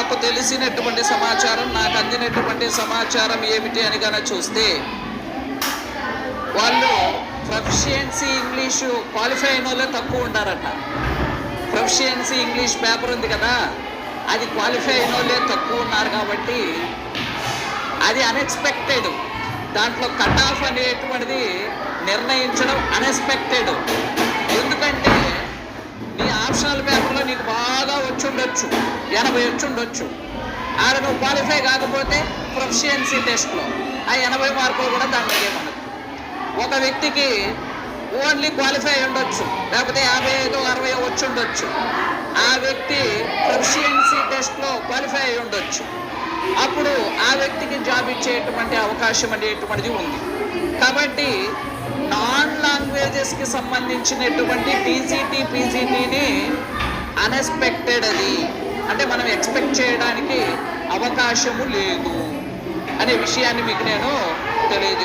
నాకు తెలిసినటువంటి సమాచారం, నాకు అందినటువంటి సమాచారం ఏమిటి అని కనుక చూస్తే, వాళ్ళు ప్రొఫిషియన్సీ ఇంగ్లీషు క్వాలిఫై అయిన వాళ్ళే తక్కువ ఉంటారట. ప్రొఫిషియన్సీ ఇంగ్లీష్ పేపర్ ఉంది కదా, అది క్వాలిఫై అయిన వాళ్ళే తక్కువ ఉన్నారు. కాబట్టి అది అన్ఎక్స్పెక్టెడ్. దాంట్లో కట్ ఆఫ్ అనేటువంటిది నిర్ణయించడం అన్ఎక్స్పెక్టెడ్. ఎందుకంటే నీ ఆప్షనల్ పేపర్లో నీకు బాగా వచ్చుండొచ్చు, 80 వచ్చుండొచ్చు. ఆడ నువ్వు క్వాలిఫై కాకపోతే ప్రొఫిషియన్సీ టెస్ట్లో ఆ 80 మార్కులు కూడా దాంట్లో ఏమనదు. ఒక వ్యక్తికి ఓన్లీ క్వాలిఫై ఉండొచ్చు, లేకపోతే 55, 60 వచ్చుండొచ్చు. ఆ వ్యక్తి ప్రొఫిషియన్సీ టెస్ట్లో క్వాలిఫై అయి ఉండొచ్చు. అప్పుడు ఆ వ్యక్తికి జాబ్ ఇచ్చేటువంటి అవకాశం అనేటువంటిది ఉంది. కాబట్టి నాన్ లాంగ్వేజెస్కి సంబంధించినటువంటి టీజీటీ, పీజీటీని అన్ఎక్స్పెక్టెడ్, అది అంటే మనం ఎక్స్పెక్ట్ చేయడానికి అవకాశము లేదు అనే విషయాన్ని మీకు నేను తెలియజేస్తాను.